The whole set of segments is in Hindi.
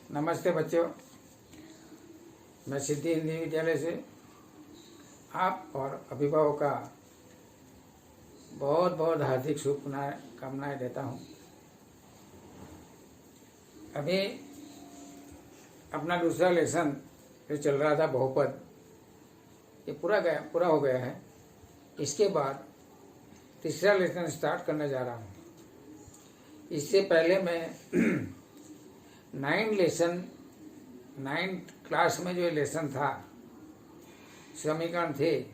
नमस्ते बच्चों, मैं सिद्धि हिंदी विद्यालय से आप और अभिभावकों का बहुत बहुत हार्दिक शुभकामनाएं देता हूँ। अभी अपना दूसरा लेसन जो चल रहा था बहुपद, ये पूरा हो गया है। इसके बाद तीसरा लेसन स्टार्ट करने जा रहा हूँ। इससे पहले मैं नाइन्थ क्लास में जो लेसन था, समीकरण थे,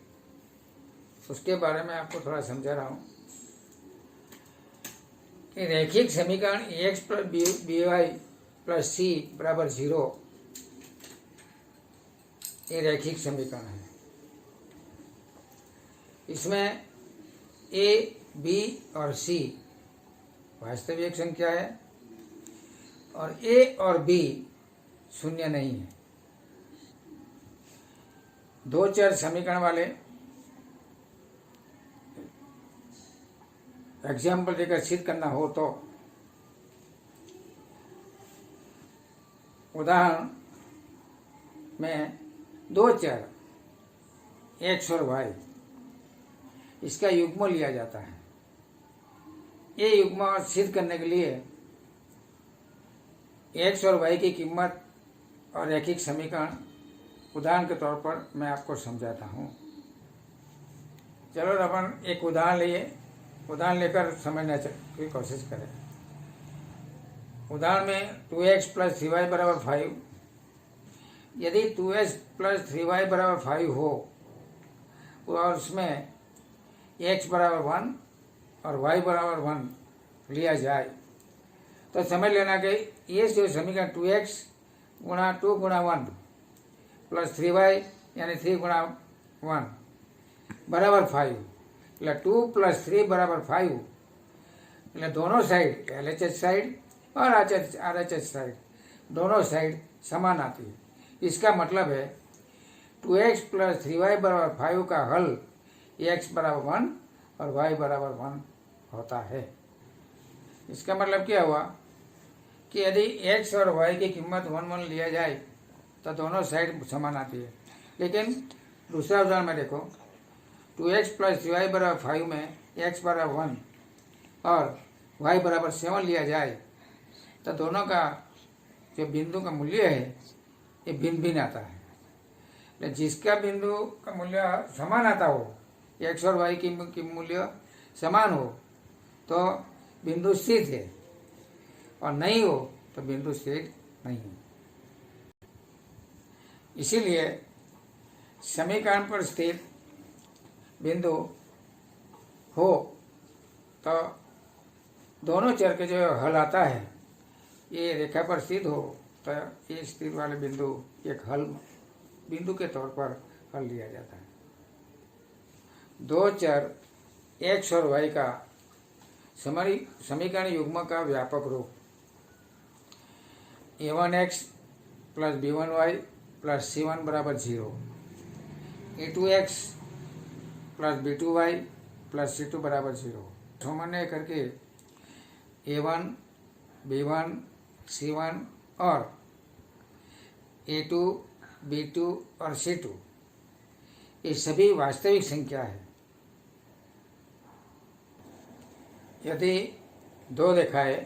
उसके बारे में आपको थोड़ा समझा रहा हूँ कि रैखिक समीकरण X plus B Y plus C बराबर 0 ये रैखिक समीकरण है। इसमें ए, बी और सी वास्तविक संख्या है और ए और बी शून्य नहीं है। दो चर समीकरण वाले एग्जाम्पल देकर सिद्ध करना हो तो उदाहरण में दो चर एक्स और वाई, इसका युग्म लिया जाता है। ये युग्म सिद्ध करने के लिए एक्स और वाई की कीमत और रैखिक समीकरण उदाहरण के तौर पर मैं आपको समझाता हूँ। चलो अपन एक उदाहरण लेकर समझने की कोशिश करें। उदाहरण में 2x प्लस 3y बराबर 5। यदि 2x प्लस 3y बराबर 5 हो और उसमें x बराबर 1 और y बराबर 1 लिया जाए तो समझ लेना कि ये जो समीकरण 2x गुणा 2 गुणा 1 प्लस 3y यानी 3 गुणा 1 बराबर 5, मतलब 2 प्लस 3 बराबर 5, मतलब दोनों साइड LHS साइड और RHS साइड दोनों साइड समान आती है। इसका मतलब है 2x प्लस 3y बराबर 5 का हल x बराबर 1 और y बराबर 1 होता है। इसका मतलब क्या हुआ कि यदि x और y की कीमत 1 लिया जाए तो दोनों साइड समान आती है। लेकिन दूसरा उदाहरण में देखो, 2x प्लस 3y बराबर 5 में x बराबर 1 और y बराबर 7 लिया जाए तो दोनों का जो बिंदु का मूल्य है ये भिन्न भिन्न आता है। जिसका बिंदु का मूल्य समान आता हो, x और y की मूल्य समान हो तो बिंदु स्थित है और नहीं हो तो बिंदु स्थित नहीं है। इसीलिए समीकरण पर स्थित बिंदु हो तो दोनों चर के जो हल आता है ये रेखा पर स्थित हो तो ये स्थित वाले बिंदु एक हल बिंदु के तौर पर हल लिया जाता है। दो चर x और y का समीकरण युग्म का व्यापक रूप a1x plus b1y plus c1 बराबर 0, a2x plus b2y plus c2 बराबर 0 सामान्य करके a1, b1, c1 और a2, b2 और c2 ये सभी वास्तविक संख्या है। यदि दो रेखाएं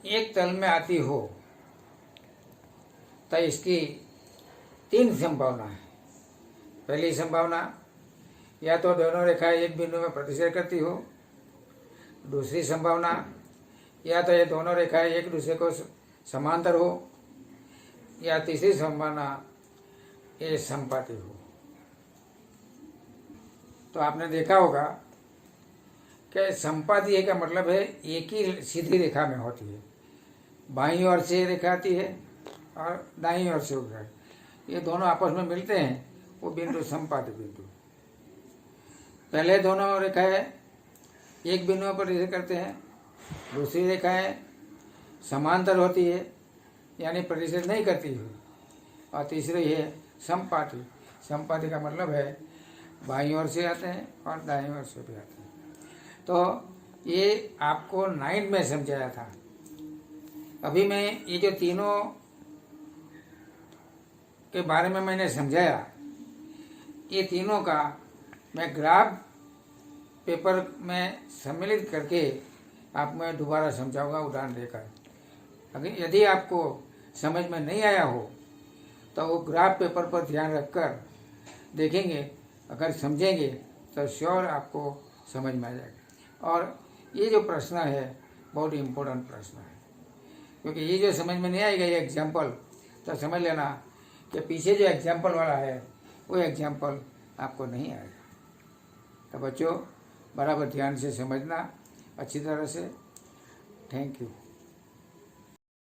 एक तल में आती हो तो इसकी तीन संभावना है। पहली संभावना, या तो दोनों रेखाएं एक बिंदु में प्रतिच्छेद करती हो। दूसरी संभावना, या तो ये दोनों रेखाएं एक दूसरे को समांतर हो। या तीसरी संभावना, ये समपाती हो। तो आपने देखा होगा कि समपाती का मतलब है एक ही सीधी रेखा में होती है, बाईं ओर से रेखा आती है और दाईं ओर से रेखा, ये दोनों आपस में मिलते हैं, वो बिंदु समपाती बिंदु। पहले दोनों रेखाएं एक बिंदु पर प्रतिच्छेद करते हैं, दूसरी रेखाएं समांतर होती है यानी प्रतिच्छेद नहीं करती है, और तीसरी है समपाती। समपाती का मतलब है बाईं ओर से आते हैं और दाईं ओर से भी आते हैं। तो ये आपको 9 में समझाया था अभी मैं ये जो तीनों के बारे में मैंने समझाया, ये तीनों का मैं ग्राफ पेपर में सम्मिलित करके आपको मैं दोबारा समझाऊंगा उदाहरण देकर। अगर यदि आपको समझ में नहीं आया हो तो वो ग्राफ पेपर पर ध्यान रखकर देखेंगे, अगर समझेंगे तो श्योर आपको समझ में आ जाएगा। और ये जो प्रश्न है बहुत इम्पोर्टेंट प्रश्न है, क्योंकि ये जो समझ में नहीं आएगा ये एग्जाम्पल, तो समझ लेना कि पीछे जो एग्जाम्पल वाला है वो एग्जाम्पल आपको नहीं आएगा। तो बच्चों बराबर ध्यान से समझना अच्छी तरह से। Thank you.